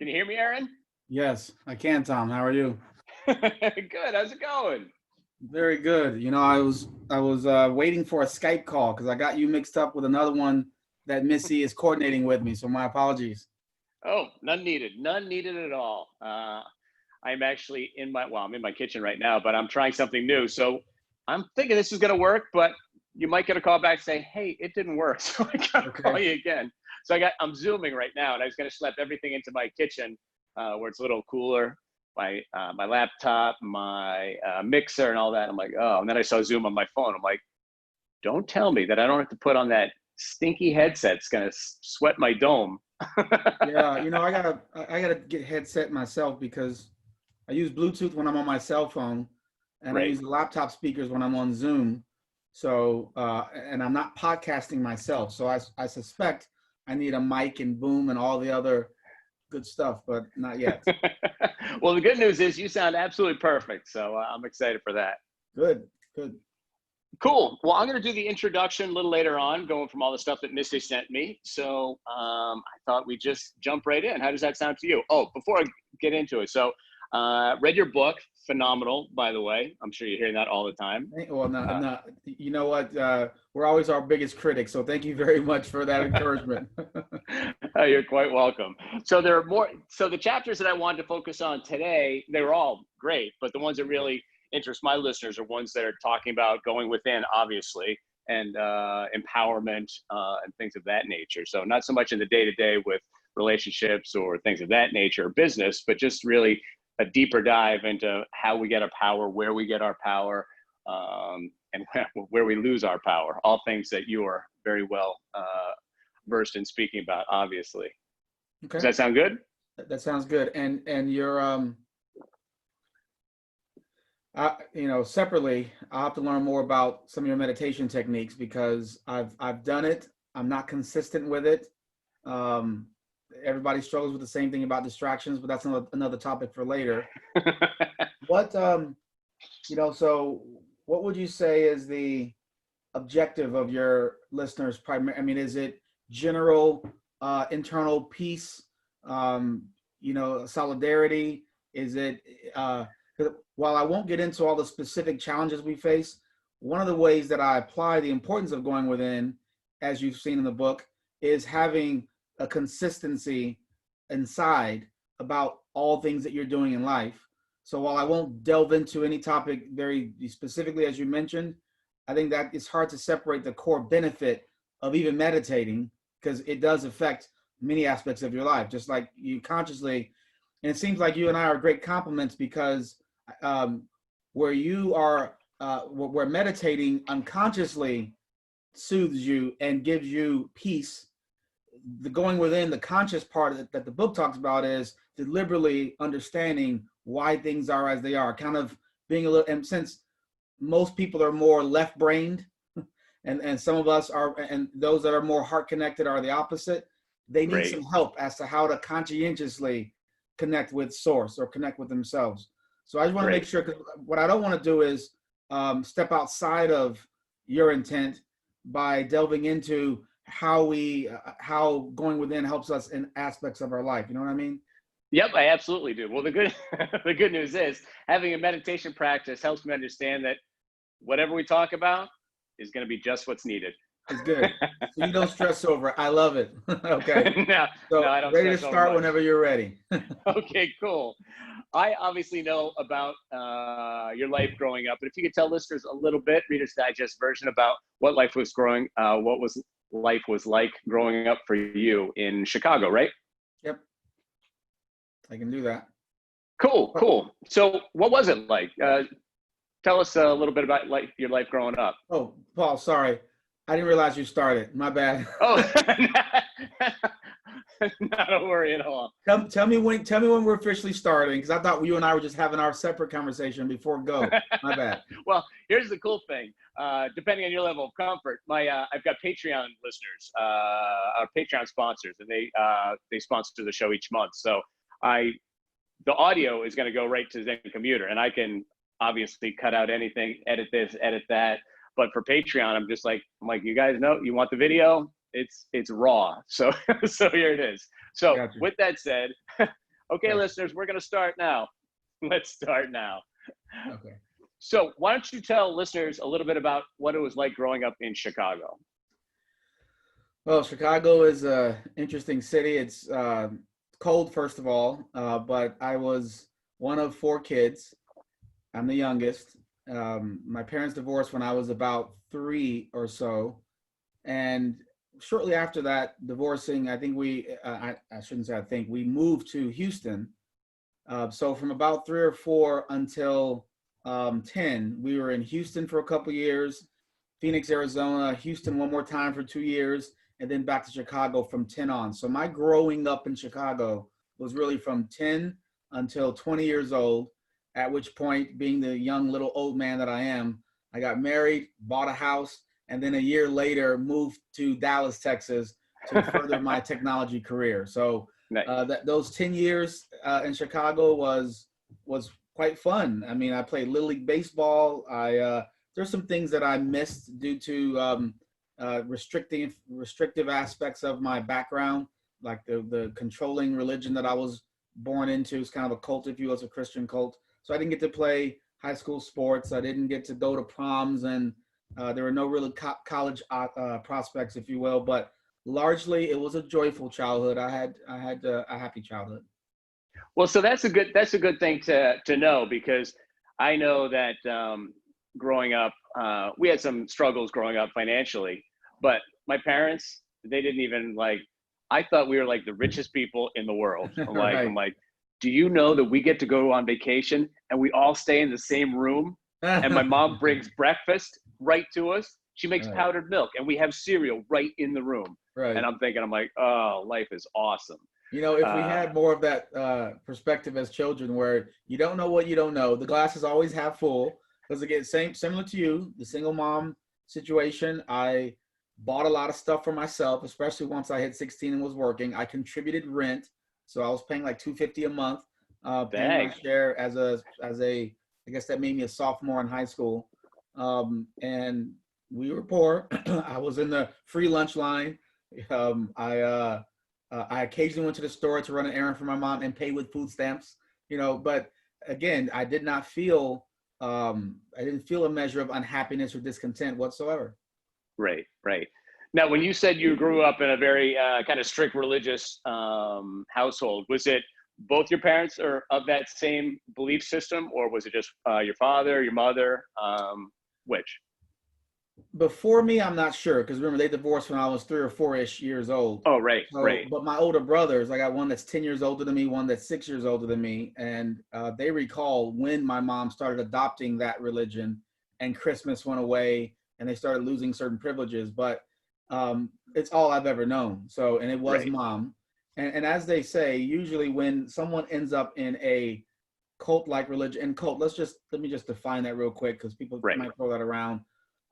Can you hear me, Aaron? Yes, I can, Tom. How are you? Good. How's it going? Very good. I was waiting for a Skype call because I got you mixed up with another one that Missy is coordinating with me. So my apologies. Oh, none needed. None needed at all. I'm actually I'm in my kitchen right now, but I'm trying something new. So I'm thinking this is going to work, but you might get a call back say, hey, it didn't work. So I got to call you again. So I'm Zooming right now, and I was going to schlep everything into my kitchen where it's a little cooler. My laptop, my mixer, and all that. I'm like, oh, and then I saw Zoom on my phone. I'm like, don't tell me that I don't have to put on that stinky headset. It's gonna sweat my dome. Yeah, I gotta get headset myself because I use Bluetooth when I'm on my cell phone, and I Right. use the laptop speakers when I'm on Zoom. So and I'm not podcasting myself, so I suspect I need a mic and boom and all the other good stuff, but not yet. Well, the good news is you sound absolutely perfect. So I'm excited for that. Good, good. Cool. Well, I'm going to do the introduction a little later on, going from all the stuff that Missy sent me. So I thought we'd just jump right in. How does that sound to you? Oh, before I get into it. So read your book. Phenomenal, by the way. I'm sure you're hearing that all the time. Well, no. You know what? We're always our biggest critics, so thank you very much for that encouragement. Oh, you're quite welcome. So there are more. So the chapters that I wanted to focus on today, they were all great, but the ones that really interest my listeners are ones that are talking about going within, obviously, and empowerment and things of that nature. So not so much in the day-to-day with relationships or things of that nature, or business, but just really a deeper dive into how we get our power, where we get our power, and where we lose our power. All things that you are very well versed in speaking about, obviously. Okay. Does that sound good? That sounds good. And you're separately, I'll have to learn more about some of your meditation techniques because I've done it. I'm not consistent with it. Everybody struggles with the same thing about distractions, but that's another topic for later. What so what would you say is the objective of your listeners? I mean, is it general internal peace? Solidarity? Is it? While I won't get into all the specific challenges we face, one of the ways that I apply the importance of going within, as you've seen in the book, is having a consistency inside about all things that you're doing in life. So while I won't delve into any topic very specifically, as you mentioned, I think that it's hard to separate the core benefit of even meditating because it does affect many aspects of your life, just like you consciously. And it seems like you and I are great complements because where you are, where meditating unconsciously soothes you and gives you peace, the going within, the conscious part that the book talks about is deliberately understanding why things are as they are, kind of being a little, and since most people are more left-brained and some of us are, and those that are more heart-connected are the opposite, they need some help as to how to conscientiously connect with source or connect with themselves. So I just want to make sure, because what I don't want to do is step outside of your intent by delving into how going within helps us in aspects of our life. You know what I mean? Yep, I absolutely do. Well, the good news is having a meditation practice helps me understand that whatever we talk about is going to be just what's needed. It's good. So you don't stress over it. I love it. Okay. No, I don't. Ready to start whenever you're ready. Okay, cool. I obviously know about your life growing up, but if you could tell listeners a little bit, Reader's Digest version, about what life was like growing up for you in Chicago, right? Yep, I can do that. Cool. So what was it like? Tell us a little bit about your life growing up. Oh, Paul, sorry. I didn't realize you started. My bad. Oh, no, don't worry at all. Tell me when we're officially starting, because I thought you and I were just having our separate conversation before go. My bad. Well, here's the cool thing. Depending on your level of comfort, I've got Patreon listeners, our Patreon sponsors, and they sponsor the show each month. So the audio is going to go right to Zen Commuter, and I can obviously cut out anything, edit this, edit that. But for Patreon, I'm like, you guys know, you want the video? It's raw. So here it is. So With that said, Okay, Okay. listeners, we're going to start now. Let's start now. Okay. So why don't you tell listeners a little bit about what it was like growing up in Chicago? Well, Chicago is a interesting city. It's cold, first of all, but I was one of four kids. I'm the youngest. My parents divorced when I was about three or so, and shortly after that, divorcing, I think I shouldn't say I think, we moved to Houston. So from about three or four until 10, we were in Houston for a couple years, Phoenix, Arizona, Houston one more time for 2 years, and then back to Chicago from 10 on. So my growing up in Chicago was really from 10 until 20 years old, at which point, being the young little old man that I am, I got married, bought a house, and then a year later moved to Dallas, Texas to further my technology career. So Nice. those 10 years in Chicago was quite fun. I mean, I played Little League Baseball. There's some things that I missed due to restrictive aspects of my background, like the controlling religion that I was born into. It's kind of a cult, if you will. It's a Christian cult. So I didn't get to play high school sports. I didn't get to go to proms, and there were no really college prospects, if you will. But largely, it was a joyful childhood. I had a happy childhood. Well, so that's a good thing to know, because I know that growing up, we had some struggles growing up financially, but my parents, they didn't even like. I thought we were like the richest people in the world. Right. I'm like, do you know that we get to go on vacation and we all stay in the same room? And my mom brings breakfast right to us. She makes Right. powdered milk, and we have cereal right in the room. Right. And I'm like, oh, life is awesome. You know, if we Uh, had more of that perspective as children, where you don't know what you don't know, the glass is always half full. Because again, similar to you, the single mom situation, I bought a lot of stuff for myself, especially once I hit 16 and was working. I contributed rent, so I was paying like $250 a month, paying my Dang. share as a I guess that made me a sophomore in high school, and we were poor. I was in the free lunch line. I occasionally went to the store to run an errand for my mom and pay with food stamps, but again, I didn't feel a measure of unhappiness or discontent whatsoever. Right, right. Now, when you said you grew up in a very kind of strict religious household, was it both your parents are of that same belief system, or was it just your father, your mother? Which? Before me, I'm not sure, because remember, they divorced when I was 3 or 4-ish years old. Oh, right, So, right, but my older brothers, I got one that's 10 years older than me, one that's 6 years older than me, and they recall when my mom started adopting that religion, and Christmas went away, and they started losing certain privileges. But it's all I've ever known. So, and it was right. mom. And as they say, usually when someone ends up in a cult-like religion, and cult, let me just define that real quick, because people Right. might throw that around.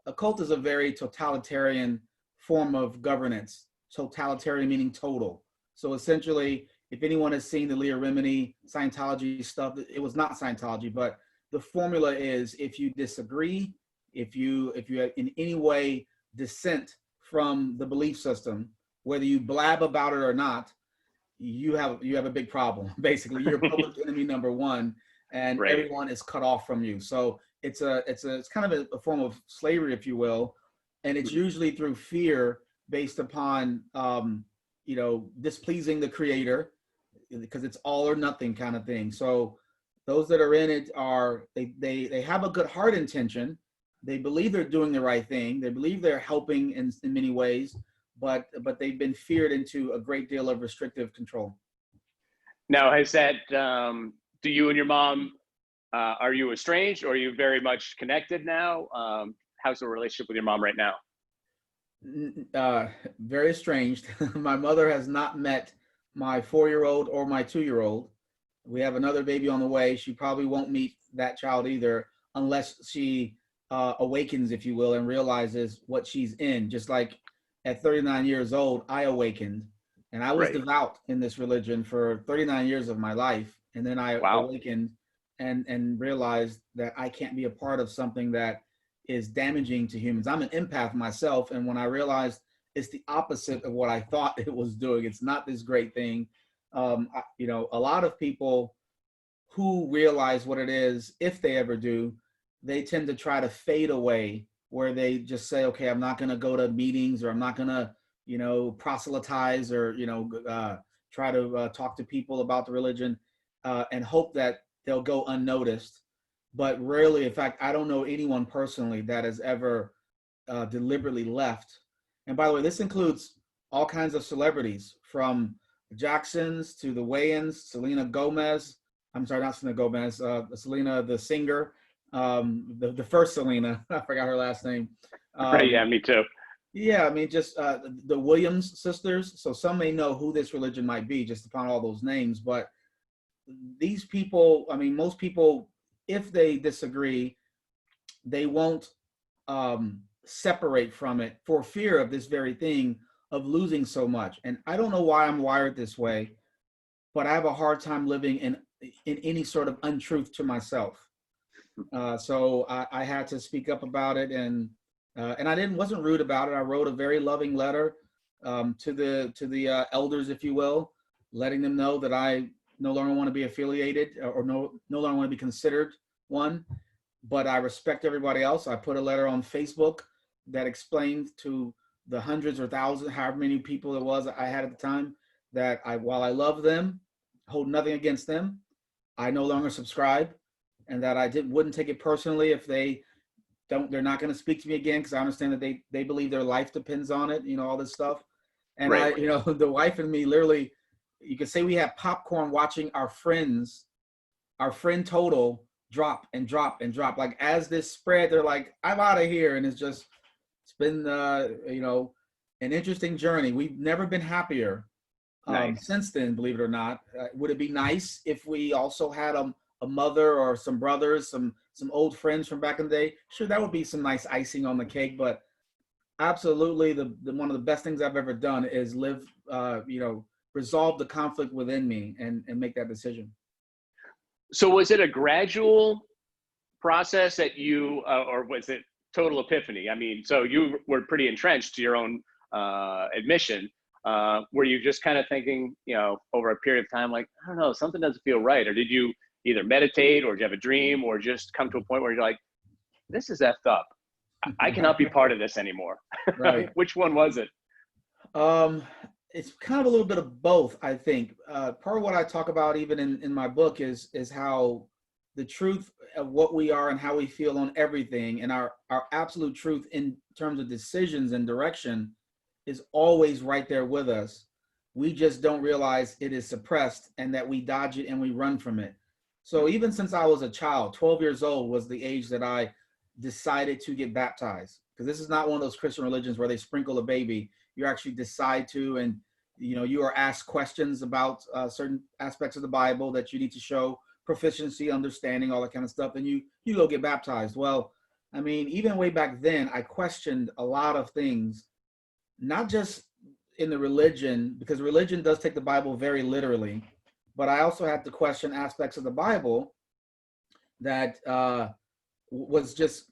A cult is a very totalitarian form of governance. Totalitarian meaning total. So essentially, if anyone has seen the Leah Remini Scientology stuff, it was not Scientology, but the formula is, if you disagree, if you in any way dissent from the belief system, whether you blab about it or not, you have a big problem. Basically, you're public enemy number one, and Right. everyone is cut off from you. So it's kind of a form of slavery, if you will, and it's usually through fear based upon displeasing the creator, because it's all or nothing kind of thing. So those that are in it they have a good heart intention. They believe they're doing the right thing. They believe they're helping in many ways, but they've been feared into a great deal of restrictive control. Now, has that, do you and your mom, are you estranged, or are you very much connected now? How's the relationship with your mom right now? Very estranged. My mother has not met my 4-year-old or my 2-year-old. We have another baby on the way. She probably won't meet that child either, unless she awakens, if you will, and realizes what she's in. Just like at 39 years old, I awakened, and I was Right. devout in this religion for 39 years of my life. And then I Wow. awakened and realized that I can't be a part of something that is damaging to humans. I'm an empath myself, and when I realized it's the opposite of what I thought it was doing, it's not this great thing. A lot of people who realize what it is, if they ever do, they tend to try to fade away, where they just say, okay, I'm not going to go to meetings, or I'm not going to, proselytize, or, try to talk to people about the religion, and hope that they'll go unnoticed. But rarely, in fact, I don't know anyone personally that has ever deliberately left. And by the way, this includes all kinds of celebrities, from Jacksons to the Wayans, Selena Gomez. I'm sorry, not Selena Gomez, Selena, the singer, the first Selena, I forgot her last name. Right, yeah, me too. Yeah, I mean, just the Williams sisters. So some may know who this religion might be just upon all those names. But these people, I mean, most people, if they disagree, they won't separate from it for fear of this very thing, of losing so much. And I don't know why I'm wired this way, but I have a hard time living in any sort of untruth to myself. So I had to speak up about it, and I wasn't rude about it. I wrote a very loving letter to the elders, if you will, letting them know that I no longer want to be affiliated, or no longer want to be considered one, but I respect everybody else. I put a letter on Facebook that explained to the hundreds or thousands, however many people it was I had at the time, that while I love them, hold nothing against them, I no longer subscribe, and that I wouldn't take it personally if they're not going to speak to me again, because I understand that they believe their life depends on it, all this stuff. And right. The wife and me, literally, you could say we had popcorn watching our friend total drop and drop and drop. Like, as this spread, they're like, I'm out of here. And it's been, an interesting journey. We've never been happier since then, believe it or not. Would it be nice if we also had a mother or some brothers, some old friends from back in the day? Sure, that would be some nice icing on the cake. But absolutely, the one of the best things I've ever done is live, resolve the conflict within me and make that decision. So was it a gradual process that you, or was it total epiphany? I mean, so you were pretty entrenched to your own admission. Were you just kind of thinking, over a period of time, like, I don't know, something doesn't feel right? Or did you either meditate, or did you have a dream, or just come to a point where you're like, this is effed up, I cannot be part of this anymore? Right. Which one was it? It's kind of a little bit of both, I think. Part of what I talk about even in my book is how the truth of what we are and how we feel on everything, and our absolute truth in terms of decisions and direction, is always right there with us. We just don't realize it is suppressed, and that we dodge it and we run from it. So even since I was a child, 12 years old was the age that I decided to get baptized. Because this is not one of those Christian religions where they sprinkle a baby. You actually decide to, and you are asked questions about certain aspects of the Bible that you need to show proficiency, understanding, all that kind of stuff, and you go get baptized. Well, I mean, even way back then, I questioned a lot of things, not just in the religion, because religion does take the Bible very literally, but I also had to question aspects of the Bible that was just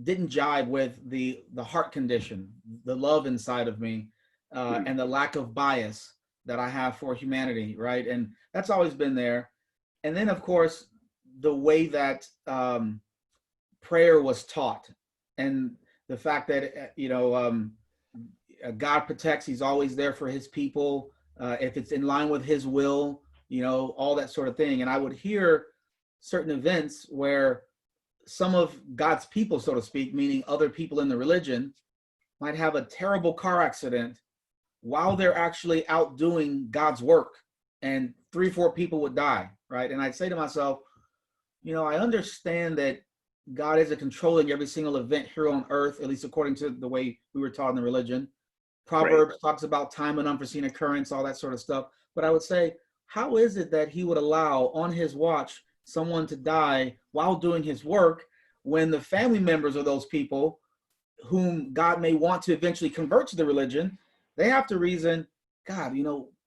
didn't jive with the heart condition, the love inside of me, and the lack of bias that I have for humanity, right? And that's always been there. And then, of course, the way that prayer was taught, and the fact that God protects, he's always there for his people, if it's in line with his will, all that sort of thing. And I would hear certain events where some of God's people, so to speak, meaning other people in the religion, might have a terrible car accident while they're actually out doing God's work, and 3 or 4 people would die, right? And I'd say to myself, I understand that God isn't controlling every single event here on earth, at least according to the way we were taught in the religion. Proverbs talks about time and unforeseen occurrence, all that sort of stuff. But I would say, how is it that he would allow on his watch someone to die while doing his work, when the family members of those people whom God may want to eventually convert to the religion, they have to reason, God,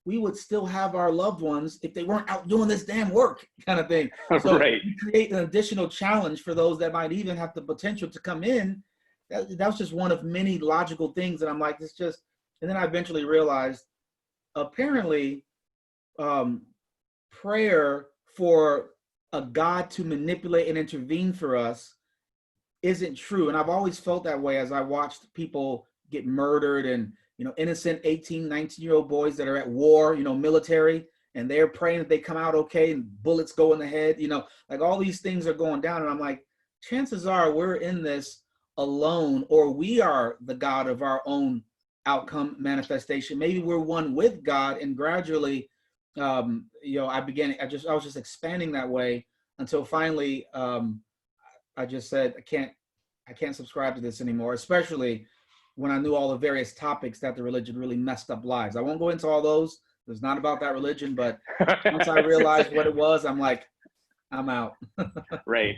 we would still have our loved ones if they weren't out doing this damn work, kind of thing. So you create an additional challenge for those that might even have the potential to come in. That was just one of many logical things that I'm like, and then I eventually realized, apparently, um, prayer for a God to manipulate and intervene for us isn't true. And I've always felt that way as I watched people get murdered, and, innocent 18, 19-year-old boys that are at war, military, and they're praying that they come out okay and bullets go in the head, like all these things are going down. And I'm like, chances are we're in this alone, or we are the God of our own outcome manifestation. Maybe we're one with God, and gradually, I was just expanding that way until finally, I just said, I can't subscribe to this anymore, especially when I knew all the various topics that the religion really messed up lives. I won't go into all those. It's not about that religion, but once I realized what it was, I'm like, I'm out. Right.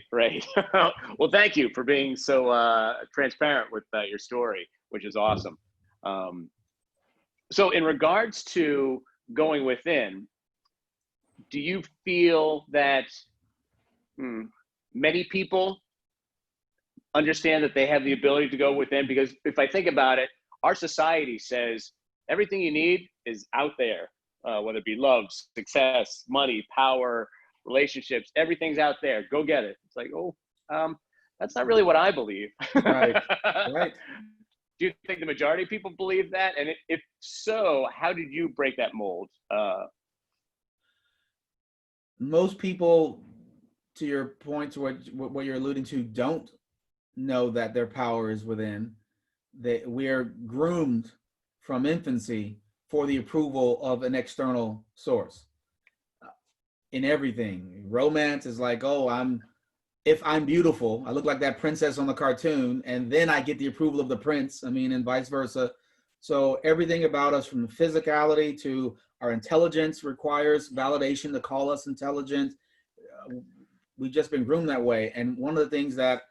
Well, thank you for being so transparent with your story, which is awesome. So in regards to going within, do you feel that many people understand that they have the ability to go within? Because if I think about it, our society says everything you need is out there, whether it be love, success, money, power, relationships, everything's out there. Go get it. It's like, that's not really what I believe. Right. Do you think the majority of people believe that? And if so, how did you break that mold? Most people, to your point, to what you're alluding to, don't know that their power is within. That we are groomed from infancy for the approval of an external source in everything. Romance is like, if I'm beautiful, I look like that princess on the cartoon, and then I get the approval of the prince. And vice versa. So everything about us, from physicality to our intelligence, requires validation to call us intelligent. We've just been groomed that way. And one of the things that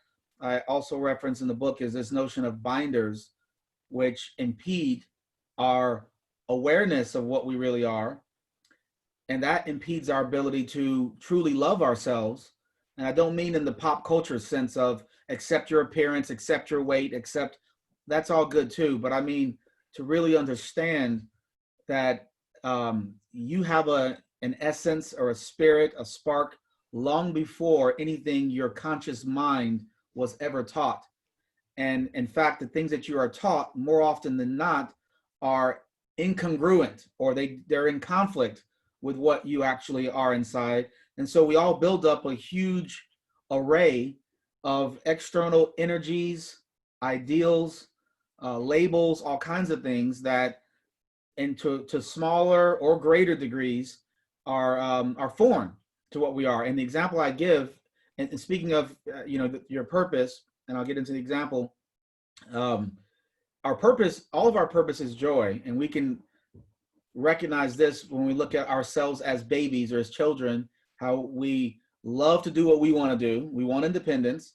I also reference in the book is this notion of binders, which impede our awareness of what we really are. And that impedes our ability to truly love ourselves. And I don't mean in the pop culture sense of accept your appearance, accept your weight, that's all good too. But I mean to really understand that you have an essence or a spirit, a spark, long before anything your conscious mind was ever taught. And in fact, the things that you are taught more often than not are incongruent, or they're in conflict with what you actually are inside. And so we all build up a huge array of external energies, ideals, labels, all kinds of things that, and to smaller or greater degrees, are foreign to what we are. And the example I give, and speaking of your purpose, and I'll get into the example, our purpose, all of our purpose is joy, and we can recognize this when we look at ourselves as babies or as children, how we love to do what we want to do. We want independence.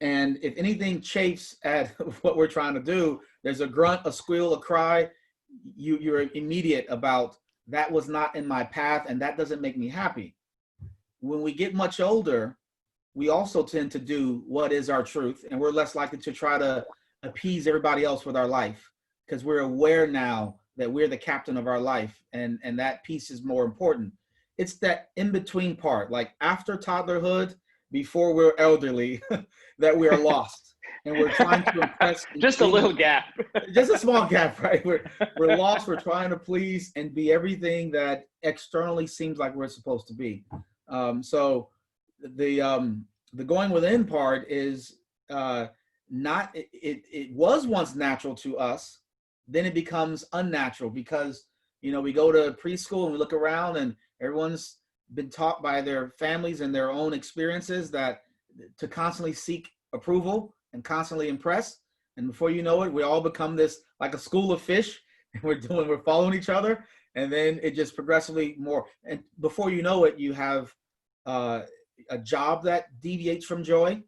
And if anything chafes at what we're trying to do, there's a grunt, a squeal, a cry, you're immediate about that was not in my path, and that doesn't make me happy. When we get much older, we also tend to do what is our truth, and we're less likely to try to appease everybody else with our life, because we're aware now that we're the captain of our life, and that piece is more important. It's that in-between part, like after toddlerhood, before we're elderly, that we are lost, and we're trying to impress. Just a little gap. Just a small gap, right? We're lost. We're trying to please and be everything that externally seems like we're supposed to be. So the going within part is not. It was once natural to us, then it becomes unnatural because we go to preschool and we look around and everyone's been taught by their families and their own experiences that to constantly seek approval and constantly impress. And before you know it, we all become this like a school of fish, and we're following each other. And then it just progressively more. And before you know it, you have a job that deviates from joy.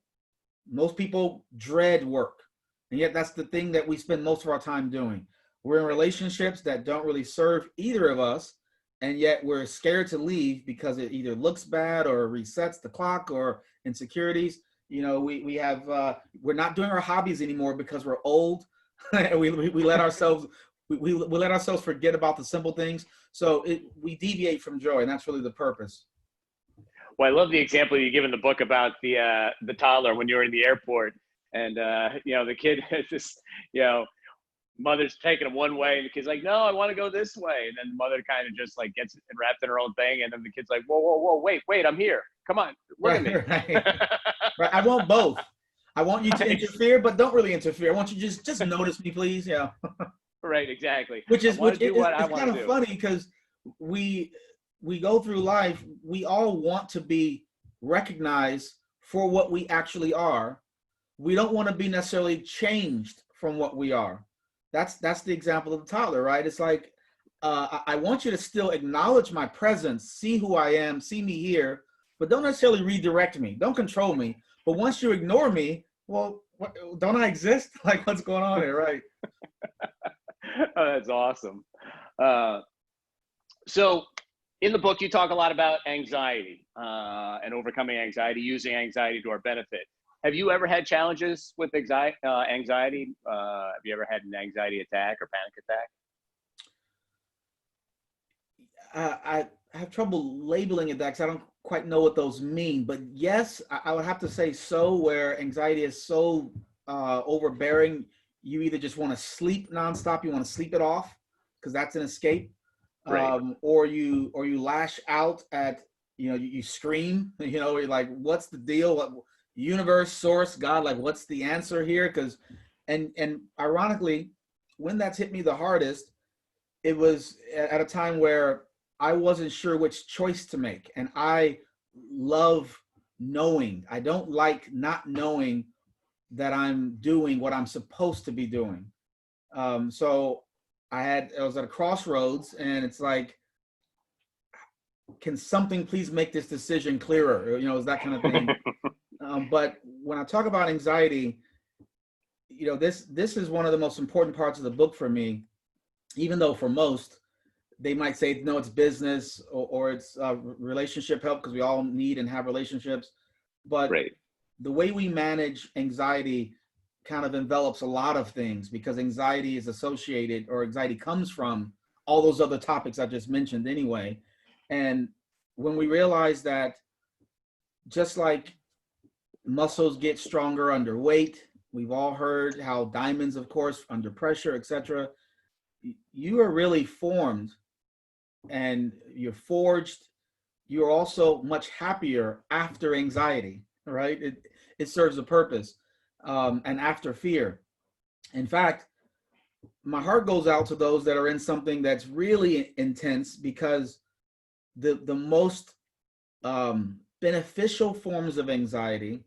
Most people dread work. And yet that's the thing that we spend most of our time doing. We're in relationships that don't really serve either of us. And yet we're scared to leave because it either looks bad or resets the clock or insecurities. We have, we're not doing our hobbies anymore because we're old. And we let ourselves, we let ourselves forget about the simple things. So we deviate from joy, and that's really the purpose. Well, I love the example you give in the book about the toddler when you were in the airport, and the kid has this, mother's taking him one way, and the kid's like, "No, I want to go this way," and then the mother kind of just like gets wrapped in her own thing, and then the kid's like, "Whoa, whoa, whoa, wait, I'm here. Come on, look at me." Right. Right. I want both. I want you to interfere, but don't really interfere. I want you to just notice me, please. Yeah. Right, exactly. Which is it's kind of funny because we go through life. We all want to be recognized for what we actually are. We don't want to be necessarily changed from what we are. That's the example of the toddler, right? It's like I want you to still acknowledge my presence, see who I am, see me here, but don't necessarily redirect me. Don't control me. But once you ignore me, well, don't I exist? Like, what's going on here, right? Oh, that's awesome. So in the book, you talk a lot about anxiety and overcoming anxiety, using anxiety to our benefit. Have you ever had challenges with anxiety? Have you ever had an anxiety attack or panic attack? I have trouble labeling it that because I don't quite know what those mean. But yes, I would have to say so, where anxiety is so overbearing, you either just want to sleep nonstop, you want to sleep it off because that's an escape, Right. or you lash out at, you scream, you're like, what's the deal? What universe, source, God, like, what's the answer here? Because and ironically, when that's hit me the hardest, it was at a time where I wasn't sure which choice to make. And I love knowing. I don't like not knowing that I'm doing what I'm supposed to be doing. So I was at a crossroads, and it's like, can something please make this decision clearer? Is that kind of thing. But when I talk about anxiety, this is one of the most important parts of the book for me, even though for most, they might say, no, it's business or it's relationship help, because we all need and have relationships. But Right. The way we manage anxiety kind of envelops a lot of things, because anxiety is associated, or anxiety comes from all those other topics I just mentioned anyway. And when we realize that just like muscles get stronger under weight, we've all heard how diamonds, of course, under pressure, etc., you are really formed and you're forged. You're also much happier after anxiety, right? It serves a purpose, and after fear. In fact, my heart goes out to those that are in something that's really intense, because the most beneficial forms of anxiety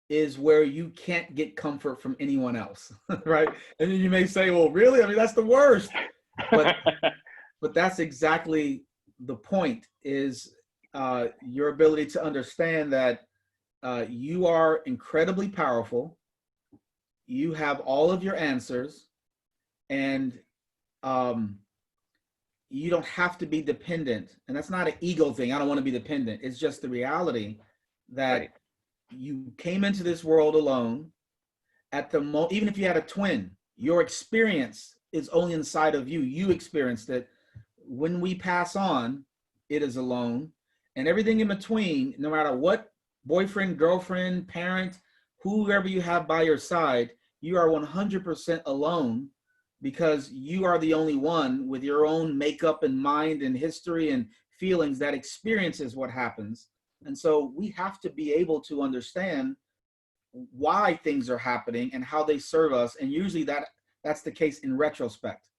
is where you can't get comfort from anyone else, right? And then you may say, well, really? I mean, that's the worst. But that's exactly the point, is your ability to understand that you are incredibly powerful. You have all of your answers, and you don't have to be dependent. And that's not an ego thing. I don't want to be dependent. It's just the reality that Right. you came into this world alone. Even if you had a twin, your experience is only inside of you. You experienced it. When we pass on, it is alone. And everything in between, no matter what boyfriend, girlfriend, parent, whoever you have by your side, you are 100% alone, because you are the only one with your own makeup and mind and history and feelings that experiences what happens. And so we have to be able to understand why things are happening and how they serve us. And usually that's the case in retrospect.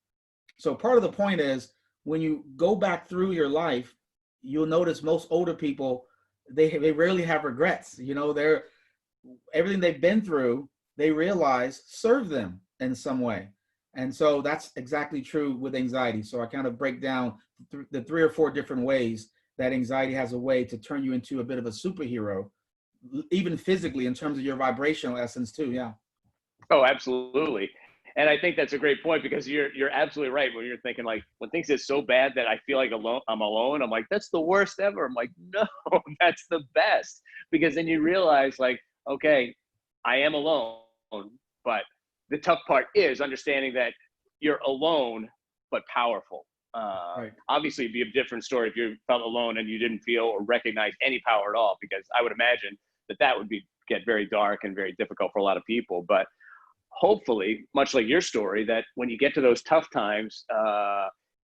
So part of the point is, when you go back through your life, you'll notice most older people, they rarely have regrets. They're everything they've been through, they realize served them in some way. And so that's exactly true with anxiety. So I kind of break down the 3 or 4 different ways that anxiety has a way to turn you into a bit of a superhero, even physically, in terms of your vibrational essence too. Yeah. Oh, absolutely. And I think that's a great point, because you're absolutely right. When you're thinking, like, when things get so bad that I feel like I'm alone, I'm like, that's the worst ever. I'm like, no, that's the best. Because then you realize, like, okay, I am alone, but the tough part is understanding that you're alone but powerful. Right. Obviously, it'd be a different story if you felt alone and you didn't feel or recognize any power at all, because I would imagine that would get very dark and very difficult for a lot of people. But hopefully, much like your story, that when you get to those tough times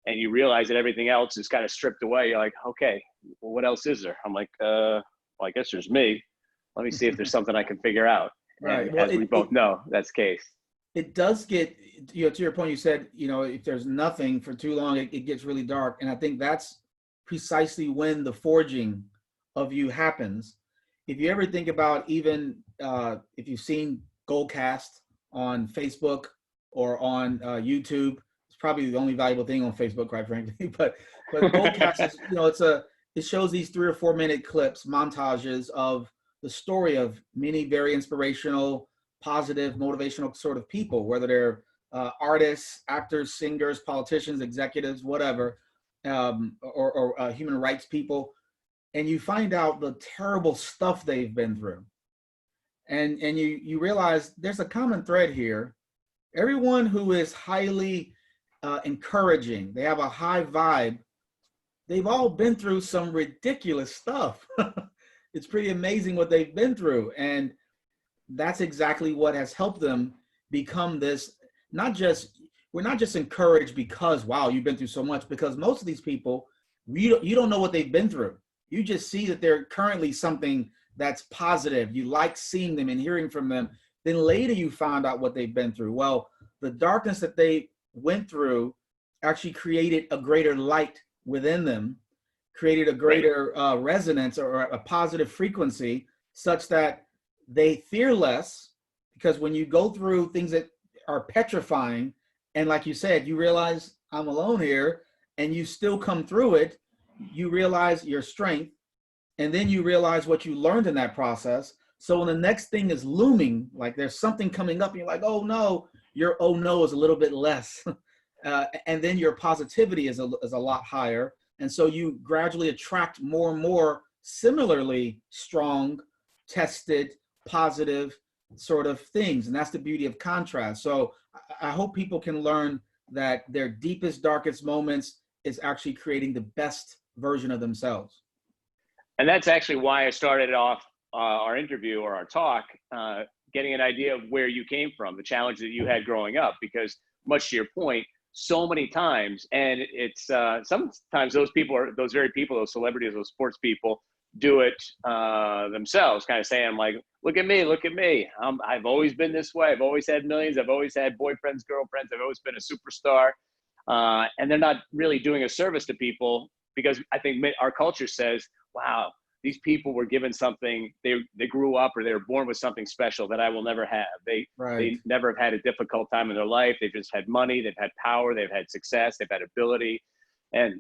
and you realize that everything else is kind of stripped away, you're like, okay, well, what else is there? I'm like, well, I guess there's me. Let me see if there's something I can figure out. Right. And Well, as we both know, that's the case. it does get, you know, to your point, you said, you know, if there's nothing for too long, it gets really dark. And I think that's precisely when the forging of you happens. If you ever think about, even if you've seen Goldcast on Facebook or on YouTube, it's probably the only valuable thing on Facebook, quite frankly. But Goldcast is, you know, it shows these 3 or 4 minute clips, montages of the story of many very inspirational, positive, motivational sort of people, whether they're artists, actors, singers, politicians, executives, whatever, or human rights people. And you find out the terrible stuff they've been through. And you realize there's a common thread here. Everyone who is highly encouraging, they have a high vibe, they've all been through some ridiculous stuff. It's pretty amazing what they've been through. And that's exactly what has helped them become this, we're not just encouraged because, wow, you've been through so much, because most of these people, you don't know what they've been through. You just see that they're currently something that's positive. You like seeing them and hearing from them. Then later you find out what they've been through. Well, the darkness that they went through actually created a greater light within them, created a greater resonance or a positive frequency, such that they fear less. Because when you go through things that are petrifying, and like you said, you realize I'm alone here, and you still come through it, you realize your strength, and then you realize what you learned in that process. So when the next thing is looming, like there's something coming up, and you're like, oh no, your oh no is a little bit less. And then your positivity is a lot higher. And so you gradually attract more and more similarly strong, tested, positive sort of things. And that's the beauty of contrast. So I hope people can learn that their deepest, darkest moments is actually creating the best version of themselves. And that's actually why I started off our interview or our talk, getting an idea of where you came from, the challenge that you had growing up, because much to your point, so many times, and it's sometimes those people are those very people, those celebrities, those sports people do it themselves, kind of saying like, look at me, I've always been this way. I've always had millions. I've always had boyfriends, girlfriends. I've always been a superstar. And they're not really doing a service to people, because I think our culture says, wow, these people were given something, they grew up or they were born with something special that I will never have. They never have had a difficult time in their life. They've just had money, they've had power, they've had success, they've had ability. And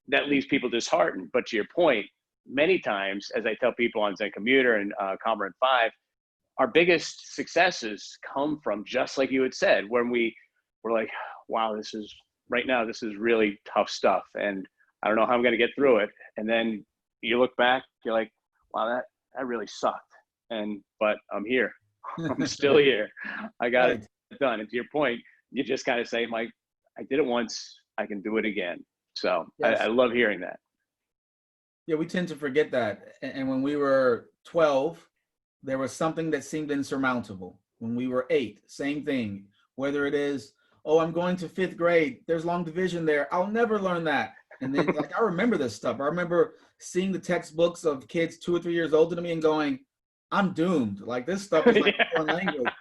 that leaves people disheartened. But to your point, many times, as I tell people on Zen Commuter and Commuter 5, our biggest successes come from, just like you had said, when we're like, wow, this is really tough stuff. And I don't know how I'm going to get through it. And then you look back, you're like, wow, that really sucked. But I'm here. I'm still here. I got it done. And to your point, you just kind of say, Mike, I did it once, I can do it again. So yes. I love hearing that. Yeah, we tend to forget that. And when we were 12, there was something that seemed insurmountable. When we were 8, same thing. Whether it is, oh, I'm going to 5th grade, there's long division there, I'll never learn that. And then like, I remember this stuff. I remember seeing the textbooks of kids 2 or 3 years older than me and going, I'm doomed. Like, this stuff is like foreign language.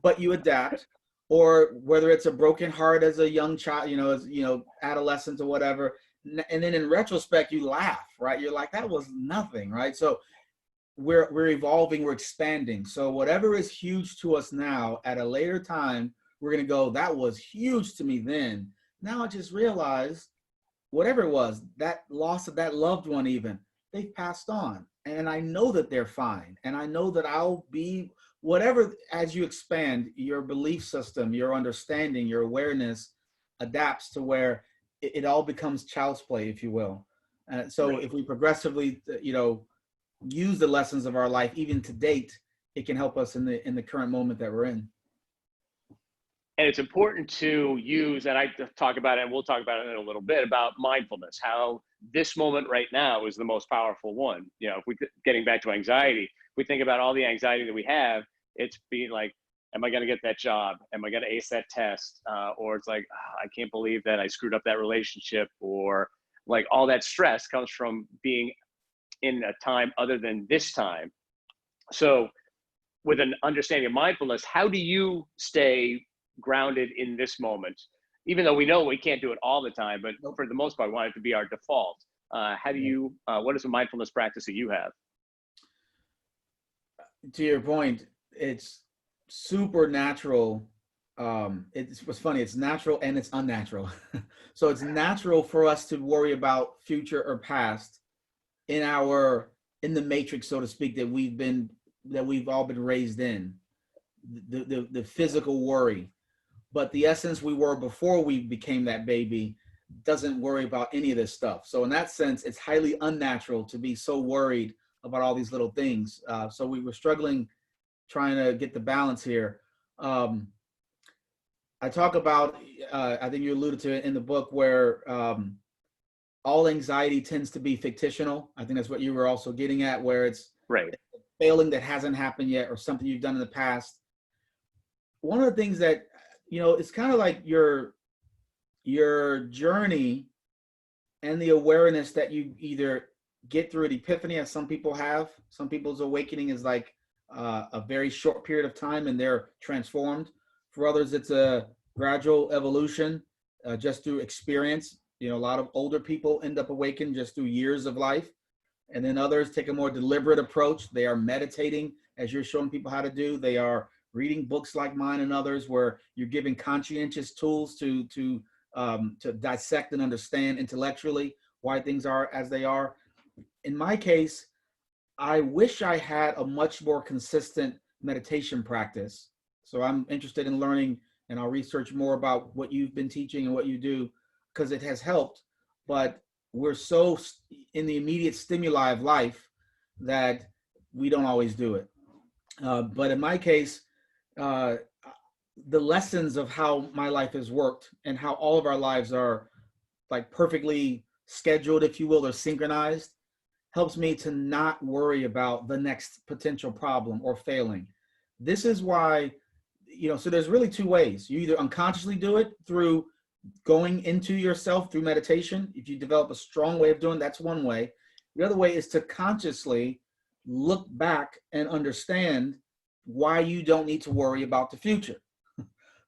But you adapt. Or whether it's a broken heart as a young child, as adolescent or whatever. And then in retrospect, you laugh, right? You're like, that was nothing, right? So we're evolving, we're expanding. So whatever is huge to us now, at a later time, we're going to go, that was huge to me then. Now I just realized, whatever it was, that loss of that loved one even, they've passed on. And I know that they're fine. And I know that I'll be whatever, as you expand, your belief system, your understanding, your awareness adapts to where it all becomes child's play, if you will. So if we progressively, use the lessons of our life, even to date, it can help us in the current moment that we're in. And it's important to use, and I talk about it, and we'll talk about it in a little bit, about mindfulness, how this moment right now is the most powerful one. You know, if we getting back to anxiety, if we think about all the anxiety that we have, it's being like, am I going to get that job? Am I going to ace that test? Or it's like, I can't believe that I screwed up that relationship, or like all that stress comes from being in a time other than this time. So with an understanding of mindfulness, how do you stay grounded in this moment? Even though we know we can't do it all the time, but for the most part, we want it to be our default. How do you, what is the mindfulness practice that you have? To your point, it's super natural. It's what's funny, it's natural and it's unnatural. So it's natural for us to worry about future or past in the matrix, so to speak, that we've all been raised in, the physical worry. But the essence we were before we became that baby doesn't worry about any of this stuff. So in that sense, it's highly unnatural to be so worried about all these little things. So we were struggling trying to get the balance here. I talk about, I think you alluded to it in the book, where all anxiety tends to be fictional. I think that's what you were also getting at, where it's right, failing that hasn't happened yet, or something you've done in the past. One of the things that, it's kind of like your journey and the awareness that you either get through an epiphany, as some people have. Some people's awakening is like a very short period of time and they're transformed. For others, it's a gradual evolution just through experience. A lot of older people end up awakened just through years of life. And then others take a more deliberate approach. They are meditating, as you're showing people how to do. They are reading books like mine and others, where you're giving conscientious tools to dissect and understand intellectually why things are as they are. In my case, I wish I had a much more consistent meditation practice. So I'm interested in learning, and I'll research more about what you've been teaching and what you do, because it has helped. But we're so in the immediate stimuli of life that we don't always do it. But in my case, the lessons of how my life has worked and how all of our lives are like perfectly scheduled, if you will, or synchronized, helps me to not worry about the next potential problem or failing. This is why, so there's really two ways. You either unconsciously do it through going into yourself through meditation. If you develop a strong way of doing, that's one way. The other way is to consciously look back and understand why you don't need to worry about the future.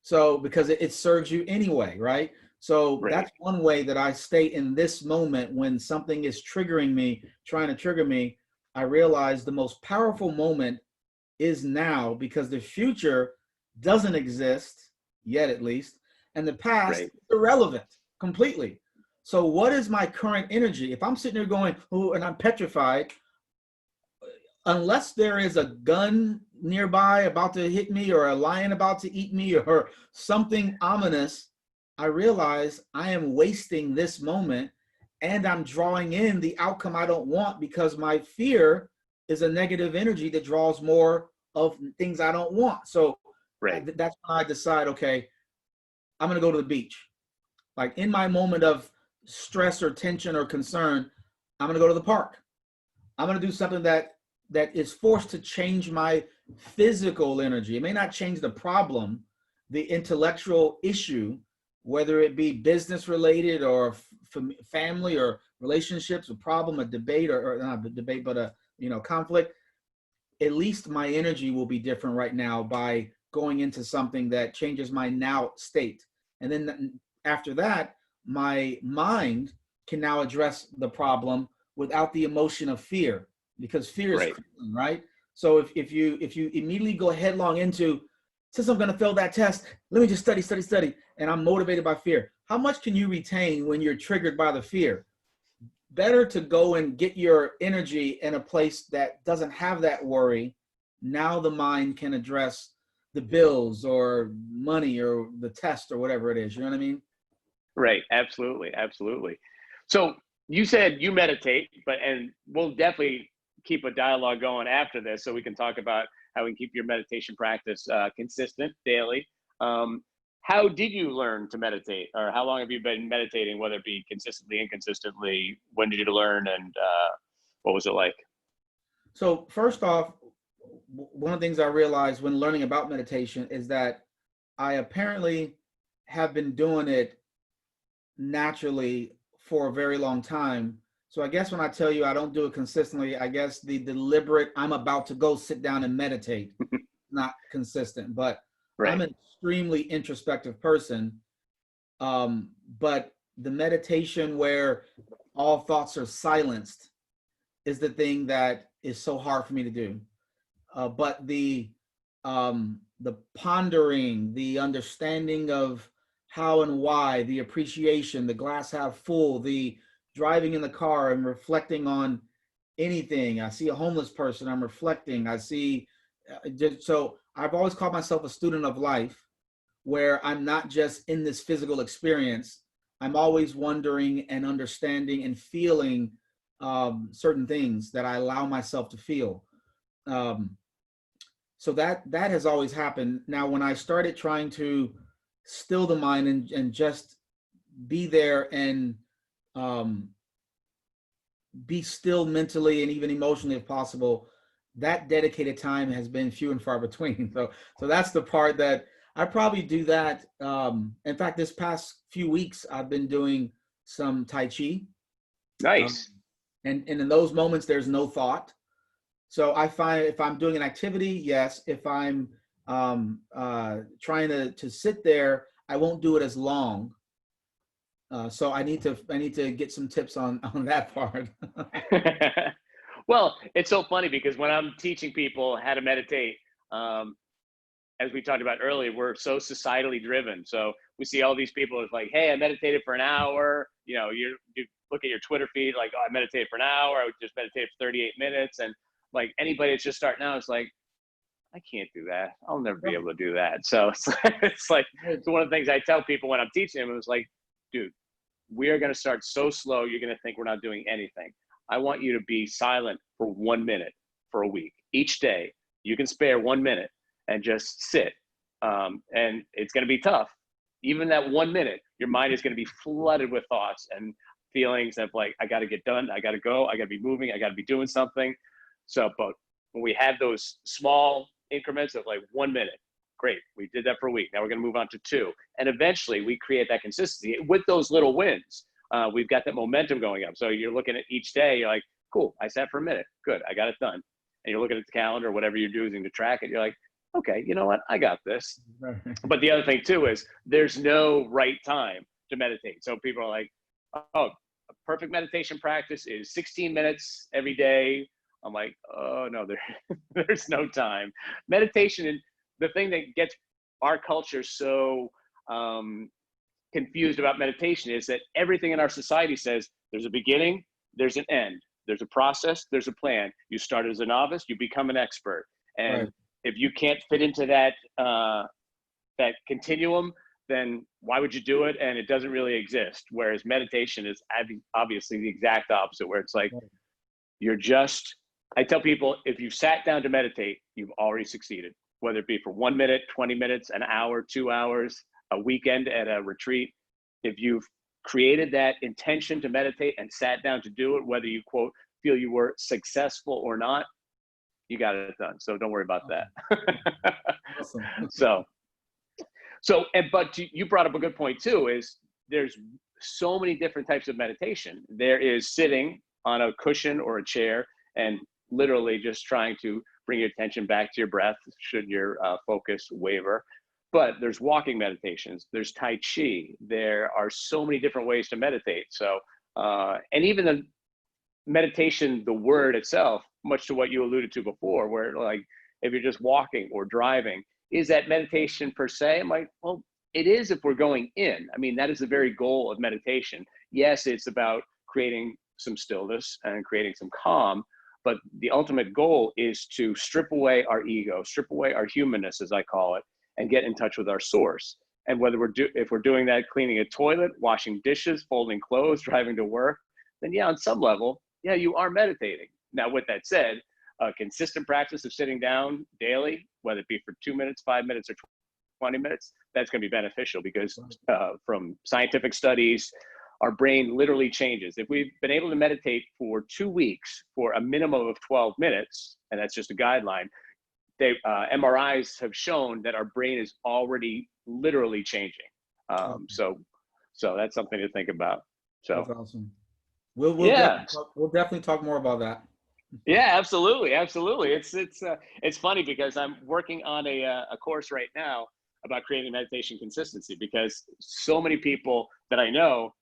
So, because it serves you anyway, right? So right. That's one way that I stay in this moment when something is triggering me, trying to trigger me. I realize the most powerful moment is now, because the future doesn't exist yet, at least, and the past is irrelevant completely. So what is my current energy? If I'm sitting there going, oh, and I'm petrified, unless there is a gun nearby about to hit me, or a lion about to eat me, or something ominous, I realize I am wasting this moment, and I'm drawing in the outcome I don't want, because my fear is a negative energy that draws more of things I don't want. So that's when I decide, okay, I'm going to go to the beach. Like in my moment of stress or tension or concern, I'm going to go to the park. I'm going to do something that is forced to change my physical energy. It may not change the problem, the intellectual issue, whether it be business related or family or relationships, a problem, a debate, or not a debate, but a conflict. At least my energy will be different right now by going into something that changes my now state. And then after that, my mind can now address the problem without the emotion of fear, because fear is crippling, right? So if you immediately go headlong into, since I'm going to fail that test, let me just study, and I'm motivated by fear. How much can you retain when you're triggered by the fear? Better to go and get your energy in a place that doesn't have that worry. Now the mind can address the bills or money or the test or whatever it is. You know what I mean? Right. Absolutely. So you said you meditate, and we'll definitely keep a dialogue going after this, so we can talk about how we can keep your meditation practice consistent daily. how did you learn to meditate, or how long have you been meditating, whether it be consistently, inconsistently? When did you learn, and what was it like? So first off, one of the things I realized when learning about meditation is that I apparently have been doing it naturally for a very long time. So I guess when I tell you I don't do it consistently, I guess the deliberate, I'm about to go sit down and meditate, not consistent. But I'm Right. an extremely introspective person. But the meditation where all thoughts are silenced is the thing that is so hard for me to do. But the pondering, the understanding of how and why, the appreciation, the glass half full, the driving in the car and reflecting on anything. I see a homeless person, I'm reflecting. I see, so I've always called myself a student of life, where I'm not just in this physical experience. I'm always wondering and understanding and feeling certain things that I allow myself to feel. So that has always happened. Now, when I started trying to still the mind and just be there and be still mentally and even emotionally if possible, that dedicated time has been few and far between. So that's the part that I probably do that. In fact, this past few weeks, I've been doing some Tai Chi. Nice. And in those moments, there's no thought. So I find if I'm doing an activity, yes. If I'm trying to sit there, I won't do it as long. So I need to get some tips on that part. Well, it's so funny because when I'm teaching people how to meditate, as we talked about earlier, we're so societally driven. So we see all these people it's like, hey, I meditated for an hour. You know, you look at your Twitter feed, like, oh, I meditated for an hour. I would just meditate for 38 minutes. And like anybody that's just starting out, it's like, I can't do that. I'll never be able to do that. So it's like, it's one of the things I tell people when I'm teaching them. It was like, dude, we are going to start so slow. You're going to think we're not doing anything. I want you to be silent for 1 minute for a week. Each day, you can spare 1 minute and just sit. And it's going to be tough. Even that 1 minute, your mind is going to be flooded with thoughts and feelings of like, I got to get done. I got to go. I got to be moving. I got to be doing something. So, but when we have those small increments of like 1 minute, great, we did that for a week. Now we're going to move on to 2. And eventually we create that consistency with those little wins. We've got that momentum going up. So you're looking at each day, you're like, cool, I sat for a minute. Good, I got it done. And you're looking at the calendar, whatever you're using to track it. You're like, okay, you know what? I got this. But the other thing too is there's no right time to meditate. So people are like, oh, a perfect meditation practice is 16 minutes every day. I'm like, oh no, there's no time. Meditation, and the thing that gets our culture so confused about meditation is that everything in our society says there's a beginning, there's an end, there's a process, there's a plan. You start as a novice, you become an expert. And Right. if you can't fit into that that continuum, then why would you do it? And it doesn't really exist. Whereas meditation is obviously the exact opposite, where it's like, you're just, I tell people, if you've sat down to meditate, you've already succeeded, whether it be for 1 minute, 20 minutes, an hour, 2 hours, a weekend at a retreat. If you've created that intention to meditate and sat down to do it, whether you quote, feel you were successful or not, you got it done. So don't worry about that. Awesome. But you brought up a good point too, is there's so many different types of meditation. There is sitting on a cushion or a chair and literally just trying to bring your attention back to your breath should your focus waver. But there's walking meditations, there's Tai Chi, there are so many different ways to meditate. So, and even the meditation, the word itself, much to what you alluded to before, where like, if you're just walking or driving, is that meditation per se? I'm like, well, it is if we're going in. I mean, that is the very goal of meditation. Yes, it's about creating some stillness and creating some calm, but the ultimate goal is to strip away our ego, strip away our humanness, as I call it, and get in touch with our source. And whether if we're doing that, cleaning a toilet, washing dishes, folding clothes, driving to work, then yeah, on some level, yeah, you are meditating. Now, with that said, a consistent practice of sitting down daily, whether it be for 2 minutes, 5 minutes, or 20 minutes, that's going to be beneficial because from scientific studies, our brain literally changes. If we've been able to meditate for 2 weeks for a minimum of 12 minutes, and that's just a guideline, MRIs have shown that our brain is already literally changing. So that's something to think about. So that's awesome. We'll definitely talk more about that. Yeah, absolutely. It's funny because I'm working on a course right now about creating meditation consistency, because so many people that I know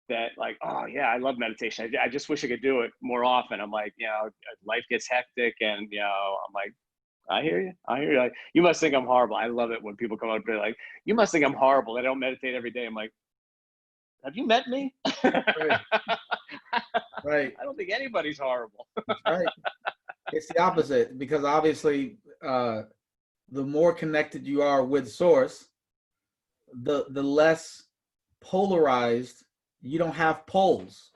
that like, oh yeah, I love meditation. I just wish I could do it more often. I'm like, life gets hectic, and I'm like, I hear you. Like, you must think I'm horrible. I love it when people come up and be like, you must think I'm horrible. I don't meditate every day. I'm like, have you met me? Right. Right. I don't think anybody's horrible. Right. It's the opposite, because obviously the more connected you are with source, the less polarized. You don't have poles.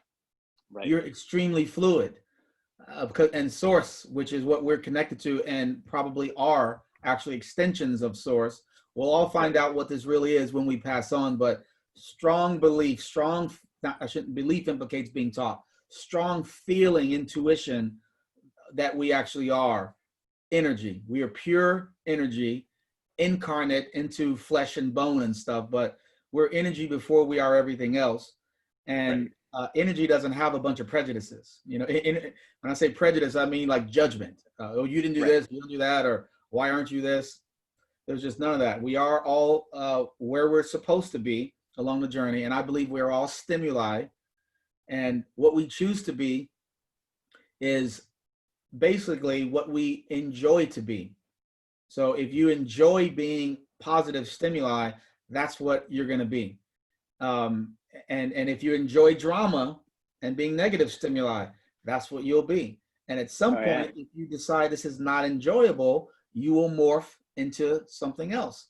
Right. You're extremely fluid. And source, which is what we're connected to and probably are actually extensions of source. We'll all find out what this really is when we pass on, but strong belief, belief implicates being taught, strong feeling, intuition that we actually are energy. We are pure energy incarnate into flesh and bone and stuff, but we're energy before we are everything else. And energy doesn't have a bunch of prejudices. When I say prejudice, I mean like judgment. Oh, you didn't do this, you don't do that, or why aren't you this? There's just none of that. We are all where we're supposed to be along the journey, and I believe we're all stimuli. And what we choose to be is basically what we enjoy to be. So if you enjoy being positive stimuli, that's what you're going to be. And if you enjoy drama and being negative stimuli, that's what you'll be. And at some point, if you decide this is not enjoyable, you will morph into something else.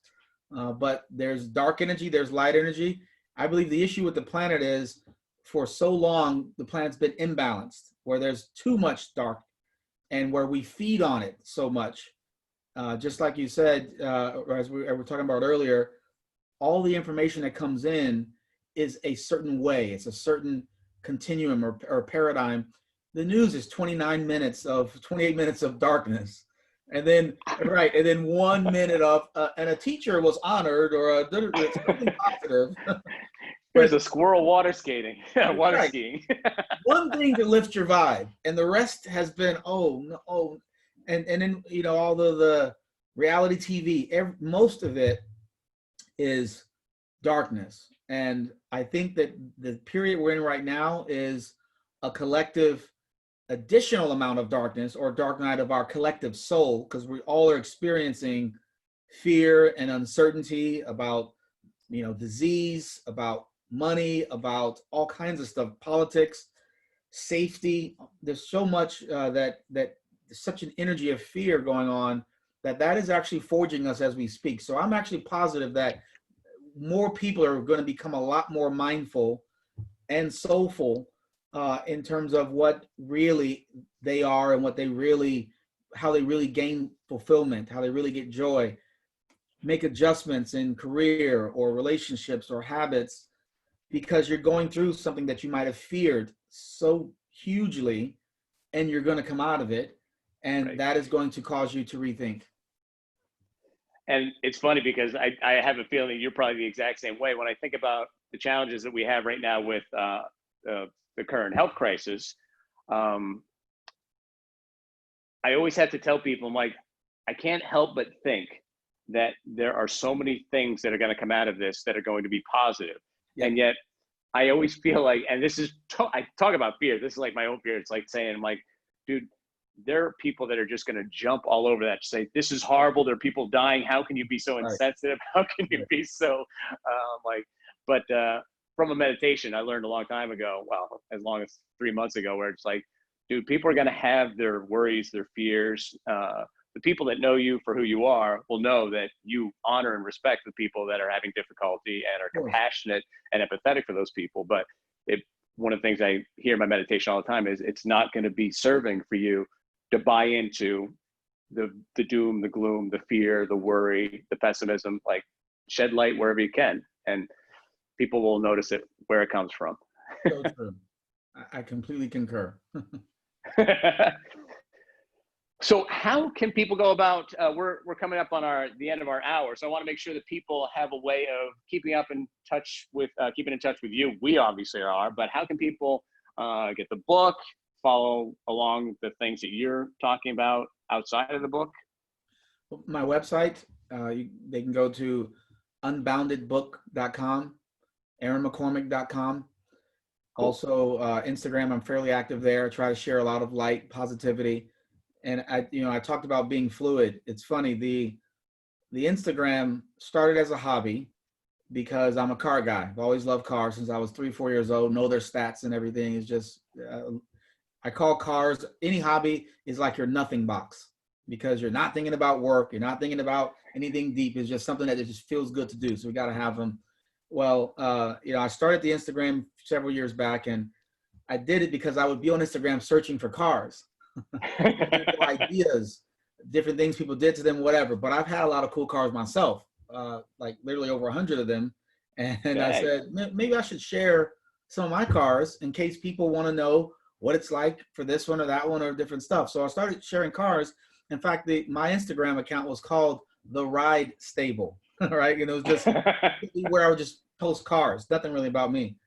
But there's dark energy, there's light energy. I believe the issue with the planet is, for so long, the planet's been imbalanced, where there's too much dark and where we feed on it so much. Just like you said, or as we were talking about earlier, all the information that comes in is a certain way. It's a certain continuum or paradigm. The news is 28 minutes of darkness. And then, and then 1 minute of, and a teacher was honored, or it's something positive. There's a squirrel water skating, skiing. One thing to lift your vibe, and the rest has been, and then, all the reality TV, most of it is darkness. And I think that the period we're in right now is a collective additional amount of darkness, or dark night of our collective soul, because we all are experiencing fear and uncertainty about, disease, about money, about all kinds of stuff, politics, safety. There's so much that there's such an energy of fear going on that is actually forging us as we speak. So I'm actually positive that more people are going to become a lot more mindful and soulful in terms of what really they are and how they really gain fulfillment, how they really get joy, make adjustments in career or relationships or habits, because you're going through something that you might have feared so hugely, and you're going to come out of it, and that is going to cause you to rethink. And it's funny because I have a feeling that you're probably the exact same way. When I think about the challenges that we have right now with the current health crisis, I always have to tell people, I'm like, I can't help but think that there are so many things that are going to come out of this that are going to be positive. Yeah. And yet I always feel like, and this is, I talk about fear. This is like my own fear. It's like saying, I'm like, dude, there are people that are just going to jump all over that to say, this is horrible. There are people dying. How can you be so insensitive? How can you be so but from a meditation, I learned a long time ago, well, as long as 3 months ago, where it's like, dude, people are going to have their worries, their fears. The people that know you for who you are will know that you honor and respect the people that are having difficulty and are compassionate and empathetic for those people. But one of the things I hear in my meditation all the time is, it's not going to be serving for you to buy into the doom, the gloom, the fear, the worry, the pessimism. Like, shed light wherever you can, and people will notice it where it comes from. So true. I completely concur. So how can people go about, we're coming up on the end of our hour, so I want to make sure that people have a way of keeping in touch with you. We obviously are, but how can people get the book, follow along the things that you're talking about outside of the book? My website, they can go to unboundedbook.com, aaronmccormick.com. Cool. Also, Instagram, I'm fairly active there. I try to share a lot of light, positivity. And I talked about being fluid. It's funny, the Instagram started as a hobby because I'm a car guy. I've always loved cars since I was 3-4 years old, know their stats and everything. It's just, I call cars, any hobby is like your nothing box, because you're not thinking about work. You're not thinking about anything deep. It's just something that it just feels good to do. So we got to have them. Well, I started the Instagram several years back, and I did it because I would be on Instagram searching for cars. Ideas, different things people did to them, whatever. But I've had a lot of cool cars myself, like literally over 100 of them. And I said, maybe I should share some of my cars in case people want to know what it's like for this one or that one or different stuff. So I started sharing cars. In fact, my Instagram account was called The Ride Stable, right? And it was just where I would just post cars, nothing really about me.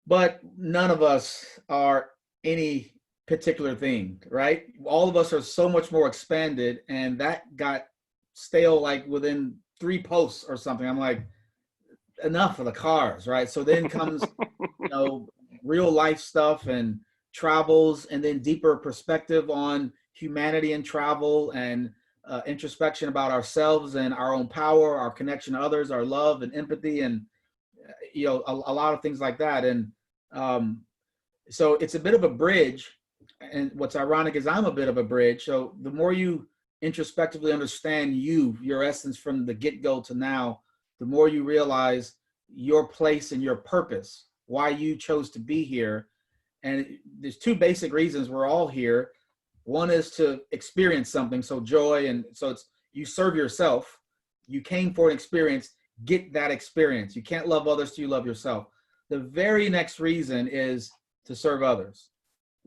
But none of us are any particular thing, right? All of us are so much more expanded, and that got stale like within 3 posts or something. I'm like, enough of the cars, right? So then comes real life stuff and travels, and then deeper perspective on humanity and travel, and introspection about ourselves and our own power, our connection to others, our love and empathy, and a lot of things like that. And so it's a bit of a bridge. And what's ironic is I'm a bit of a bridge. So the more you introspectively understand your essence from the get-go to now, the more you realize your place and your purpose, why you chose to be here. And there's 2 basic reasons we're all here. One is to experience something, so joy, and so it's you serve yourself. You came for an experience, get that experience. You can't love others till you love yourself. The very next reason is to serve others.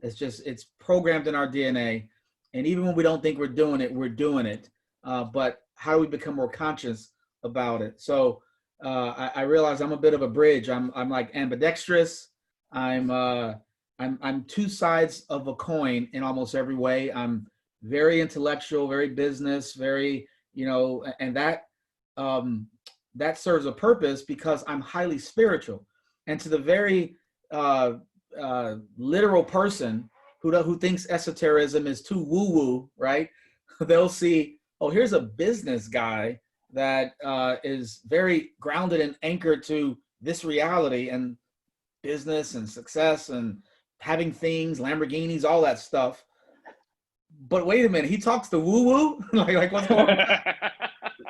It's programmed in our DNA. And even when we don't think we're doing it. But how do we become more conscious about it? So I realize I'm a bit of a bridge. I'm like ambidextrous. I'm 2 sides of a coin in almost every way. I'm very intellectual, very business, very, and that serves a purpose because I'm highly spiritual. And to the very literal person who thinks esotericism is too woo-woo, right? They'll see, oh, here's a business guy that is very grounded and anchored to this reality and business and success and having things, Lamborghinis, all that stuff. But wait a minute, he talks to woo-woo? like what's going on?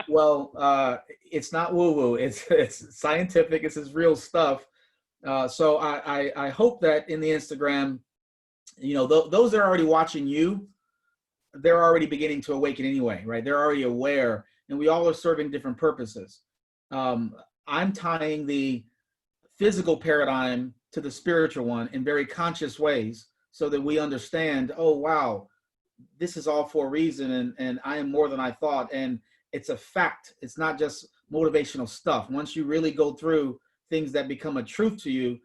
Well, it's not woo-woo. It's scientific. It's his real stuff. So I hope that in the Instagram, those that are already watching you, they're already beginning to awaken anyway, right? They're already aware, and we all are serving different purposes. I'm tying the physical paradigm to the spiritual one in very conscious ways so that we understand, oh, wow, this is all for a reason, and I am more than I thought. And it's a fact. It's not just motivational stuff. Once you really go through things that become a truth to you,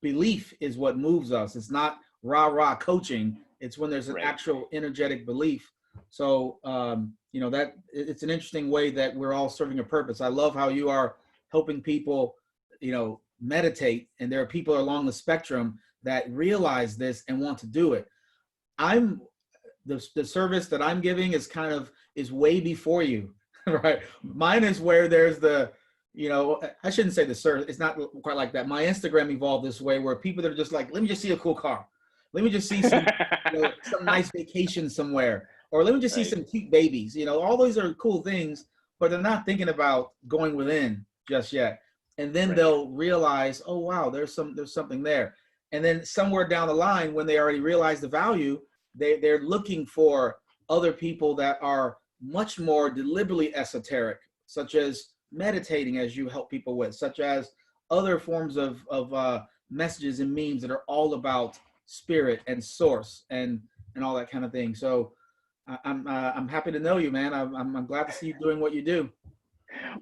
belief is what moves us. It's not rah-rah coaching. It's when there's an actual energetic belief. So, that it's an interesting way that we're all serving a purpose. I love how you are helping people, meditate. And there are people along the spectrum that realize this and want to do it. The service that I'm giving is way before you, right? Mine is where there's I shouldn't say the service. It's not quite like that. My Instagram evolved this way where people that are just like, let me just see a cool car. Let me just see some, some nice vacation somewhere. Or let me just see some cute babies. All those are cool things, but they're not thinking about going within just yet. And then they'll realize, oh, wow, there's something there. And then somewhere down the line, when they already realize the value, they're looking for other people that are much more deliberately esoteric, such as meditating as you help people with, such as other forms of messages and memes that are all about spirit and source and all that kind of thing. So I'm happy to know you, man. I'm glad to see you doing what you do.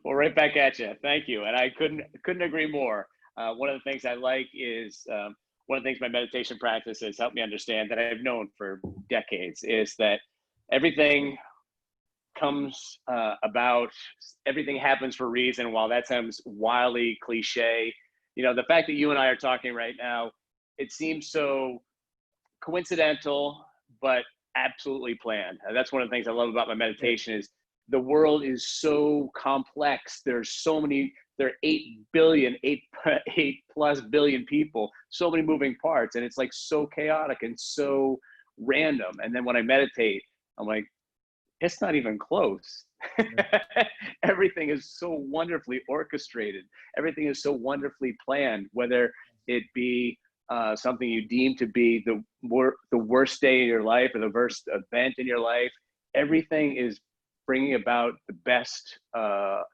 Well, right back at you. Thank you. And I couldn't agree more. One of the things I like is one of the things my meditation practice has helped me understand that I've known for decades is that everything comes about, everything happens for a reason. While that sounds wildly cliche, the fact that you and I are talking right now, it seems so coincidental, but absolutely planned. That's one of the things I love about my meditation is the world is so complex. There's so many, there are 8 plus billion people, so many moving parts. And it's like so chaotic and so random. And then when I meditate, I'm like, it's not even close. Everything is so wonderfully orchestrated. Everything is so wonderfully planned, whether it be something you deem to be the worst day in your life or the worst event in your life. Everything is bringing about the best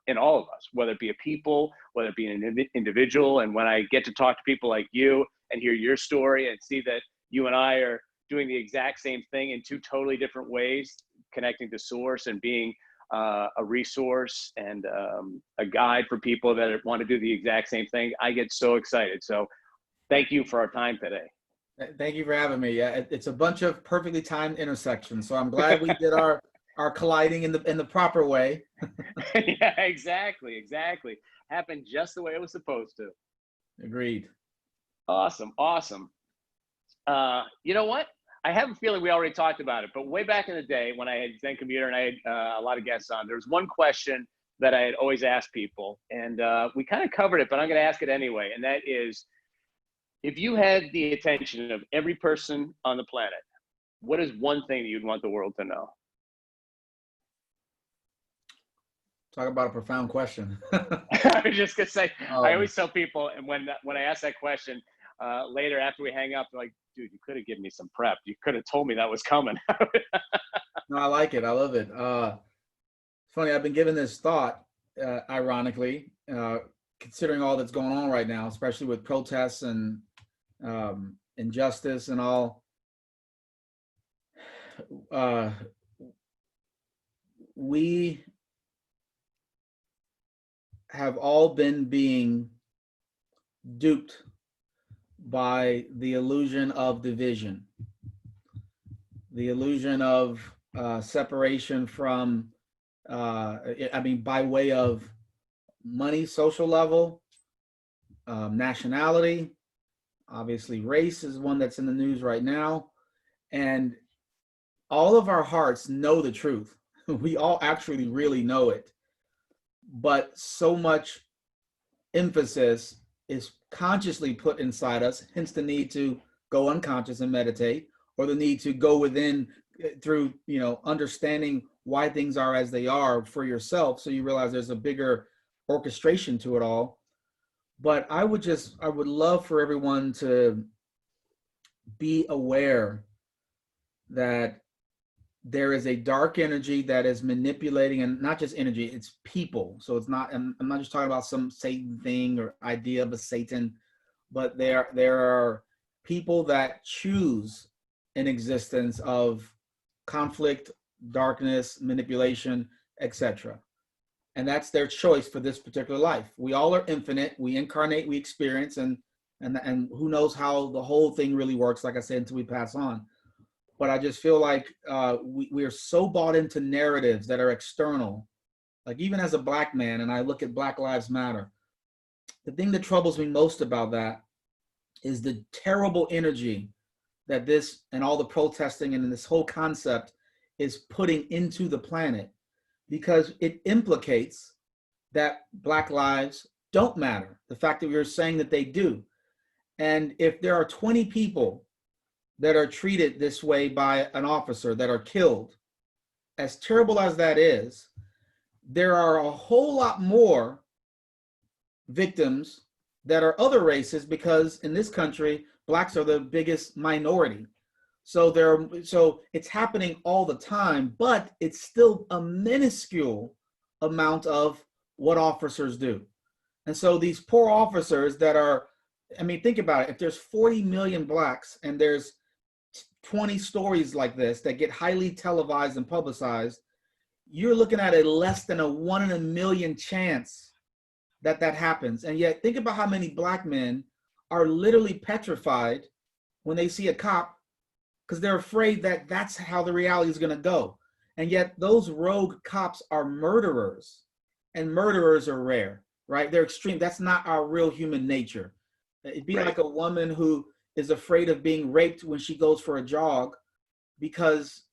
in all of us, whether it be a people, whether it be an individual. And when I get to talk to people like you and hear your story and see that you and I are doing the exact same thing in two totally different ways, connecting to source and being a resource and a guide for people that want to do the exact same thing, I get so excited. So thank you for our time today. Thank you for having me. Yeah, it's a bunch of perfectly timed intersections. So I'm glad we did our colliding in the proper way. Yeah, exactly. Happened just the way it was supposed to. Agreed. Awesome. You know what? I have a feeling we already talked about it, but way back in the day when I had Zen Commuter and I had a lot of guests on, there was one question that I had always asked people, and we kind of covered it, but I'm going to ask it anyway. And that is, if you had the attention of every person on the planet, what is one thing that you'd want the world to know? Talk about a profound question. I was just going to say, I always tell people, and when I ask that question later after we hang up, they're like, dude, you could have given me some prep. You could have told me that was coming. No, I like it. I love it. Funny, I've been giving this thought, ironically, considering all that's going on right now, especially with protests and injustice and all. We have all been being duped by the illusion of division, the illusion of separation from, by way of money, social level, nationality, obviously race is one that's in the news right now. And all of our hearts know the truth. We all actually really know it. But so much emphasis is consciously put inside us, hence the need to go unconscious and meditate, or the need to go within through, understanding why things are as they are for yourself. So you realize there's a bigger orchestration to it all. But I would love for everyone to be aware that there is a dark energy that is manipulating, and not just energy, it's people. So it's not, I'm not just talking about some Satan thing or idea of a Satan, but there are people that choose an existence of conflict, darkness, manipulation, etc. And that's their choice for this particular life. We all are infinite. We incarnate, we experience, and who knows how the whole thing really works, like I said, until we pass on. But I just feel like we are so bought into narratives that are external. Like even as a Black man, and I look at Black Lives Matter, the thing that troubles me most about that is the terrible energy that this and all the protesting and this whole concept is putting into the planet, because it implicates that Black lives don't matter. The fact that we're saying that they do. And if there are 20 people that are treated this way by an officer that are killed, as terrible as that is, there are a whole lot more victims that are other races, because in this country, Blacks are the biggest minority. So it's happening all the time, but it's still a minuscule amount of what officers do. And so these poor officers that are, I mean, think about it. If there's 40 million blacks and there's 20 stories like this that get highly televised and publicized, you're looking at a less than a 1 in a million chance that that happens. And yet think about how many black men are literally petrified when they see a cop because they're afraid that that's how the reality is going to go. And yet those rogue cops are murderers, and murderers are rare, right? They're extreme. That's not our real human nature. It'd be like a woman who is afraid of being raped when she goes for a jog because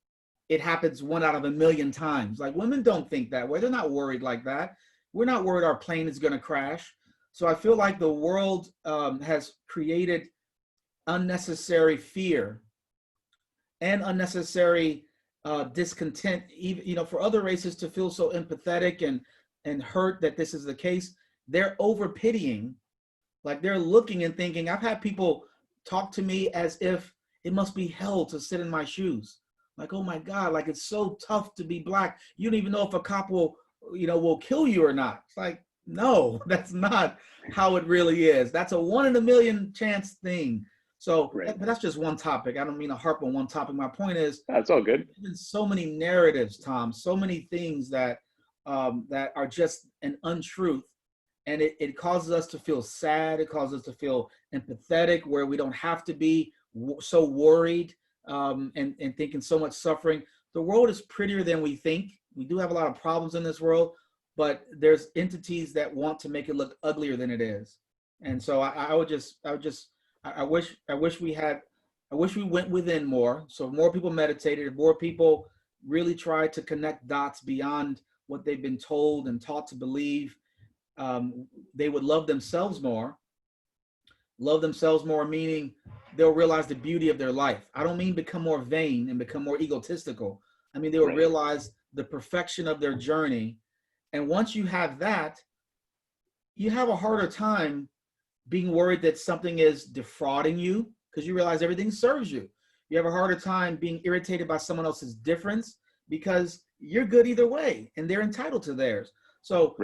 it happens 1 out of a million times. Like, women don't think that way. They're not worried like that. We're not worried our plane is going to crash. So I feel like the world has created unnecessary fear and unnecessary discontent, even, you know, for other races to feel so empathetic and hurt that this is the case. They're over pitying, like they're looking and thinking. I've had people talk to me as if it must be hell to sit in my shoes. Like, oh my God, like it's so tough to be black. You don't even know if a cop will, you know, will kill you or not. It's like, no, that's not how it really is. That's a 1 in a million chance thing. So, but that's just one topic. I don't mean to harp on one topic. My point is, that's all good. There's so many narratives, Tom, so many things that that are just an untruth. And it causes us to feel sad. It causes us to feel empathetic, where we don't have to be so worried and thinking so much suffering. The world is prettier than we think. We do have a lot of problems in this world, but there's entities that want to make it look uglier than it is. And so I wish we went within more. So more people meditated, more people really tried to connect dots beyond what they've been told and taught to believe. They would love themselves more. Love themselves more, meaning they'll realize the beauty of their life. I don't mean become more vain and become more egotistical. I mean, they will realize the perfection of their journey. And once you have that, you have a harder time being worried that something is defrauding you, because you realize everything serves you. You have a harder time being irritated by someone else's difference because you're good either way and they're entitled to theirs. So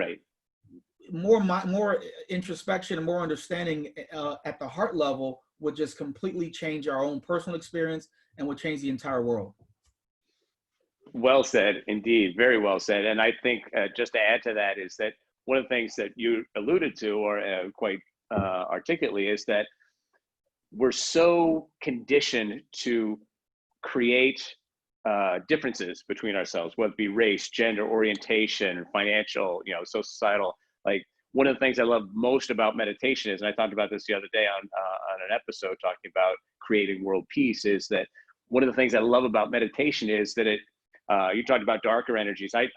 more introspection and more understanding at the heart level would just completely change our own personal experience and would change the entire world. Well said, indeed. Very well said. And I think just to add to that is that one of the things that you alluded to, or quite articulately, is that we're so conditioned to create differences between ourselves, whether it be race, gender, orientation, financial, you know, societal. Like, one of the things I love most about meditation is, and I talked about this the other day on an episode talking about creating world peace, is that one of the things I love about meditation is that it, you talked about darker energies. I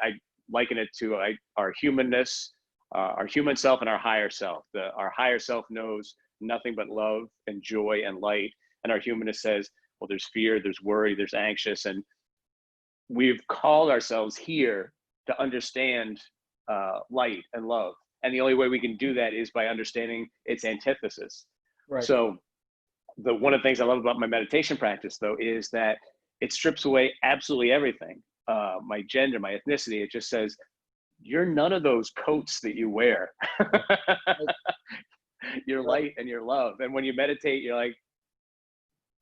liken it to our humanness, our human self and our higher self. Our higher self knows nothing but love and joy and light. And our humanness says, well, there's fear, there's worry, there's anxious. And we've called ourselves here to understand light and love. And the only way we can do that is by understanding its antithesis. Right. So one of the things I love about my meditation practice, though, is that it strips away absolutely everything. My gender, my ethnicity. It just says, you're none of those coats that you wear. You're light and you're love. And when you meditate, you're like,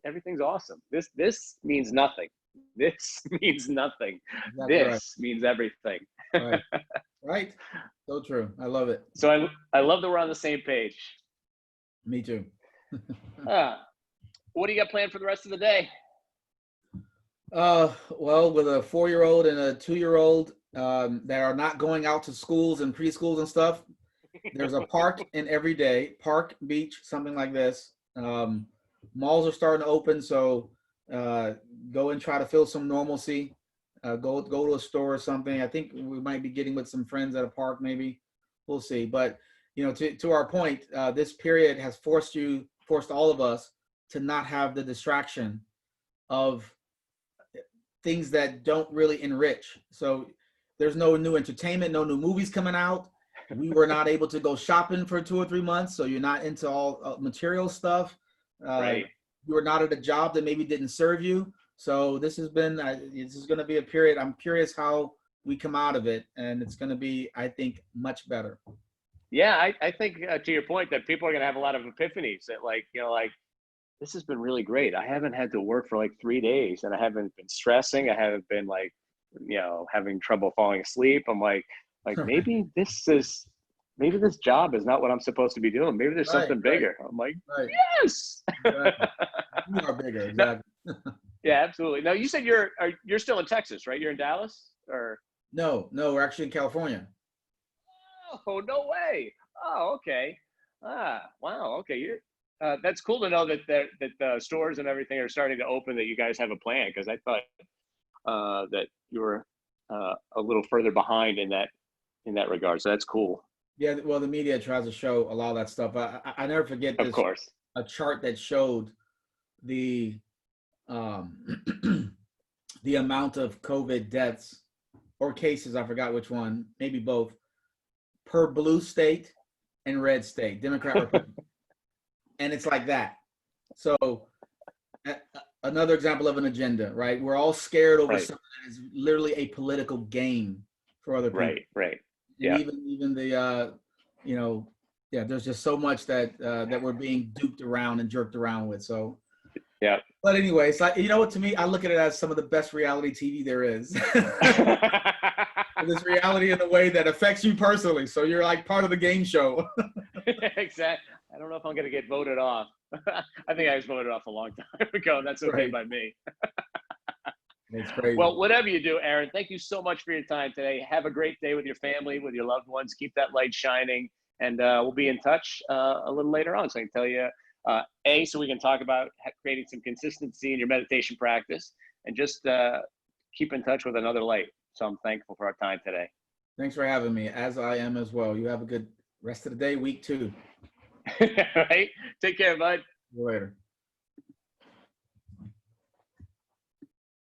everything's awesome. This means nothing. This means nothing. Exactly. This means everything. Right. Right. So true. I love it. So I love that we're on the same page. Me too. What do you got planned for the rest of the day? Well, with a 4-year-old and a 2-year-old that are not going out to schools and preschools and stuff, there's a park in every day, park, beach, something like this. Malls are starting to open, so go and try to feel some normalcy. Go to a store or something. I think we might be getting with some friends at a park, maybe. We'll see. But you know, to our point, this period has forced all of us to not have the distraction of things that don't really enrich. So there's no new entertainment, no new movies coming out. We were not able to go shopping for 2 or 3 months, so you're not into all material stuff. Right. You were not at a job that maybe didn't serve you. So this has been, this is going to be a period. I'm curious how we come out of it, and it's going to be, I think, much better. Yeah, I think to your point that people are going to have a lot of epiphanies that like, like this has been really great. I haven't had to work for like 3 days and I haven't been stressing. I haven't been like, having trouble falling asleep. I'm like maybe this job is not what I'm supposed to be doing. Maybe there's something bigger. I'm like, yes. Exactly. You are bigger. Exactly. Yeah, absolutely. Now you said you're still in Texas, right? You're in Dallas or? No, we're actually in California. Oh, no way. Oh, okay. Wow. Okay. That's cool to know that the stores and everything are starting to open, that you guys have a plan. Cause I thought, that you were, a little further behind in that regard. So that's cool. Yeah. Well, the media tries to show a lot of that stuff. I never forget this. Of course. A chart that showed the the amount of COVID deaths or cases, I forgot which one, maybe both, per blue state and red state, Democrat, Republican. And it's like that. So another example of an agenda, right? We're all scared over something that is literally a political game for other people. Right. And even the, there's just so much that that we're being duped around and jerked around with. So, yeah. But anyway, it's like, what, to me, I look at it as some of the best reality TV there is. This reality in a way that affects you personally. So you're like part of the game show. Exactly. I don't know if I'm going to get voted off. I think I was voted off a long time ago. That's okay by me. It's crazy. Well, whatever you do, Aaron, thank you so much for your time today. Have a great day with your family, with your loved ones. Keep that light shining. And we'll be in touch a little later on. So I can tell you, so we can talk about creating some consistency in your meditation practice, and just keep in touch with another light. So I'm thankful for our time today. Thanks for having me, as I am as well. You have a good rest of the day, week 2. Right? Take care, bud. See you later.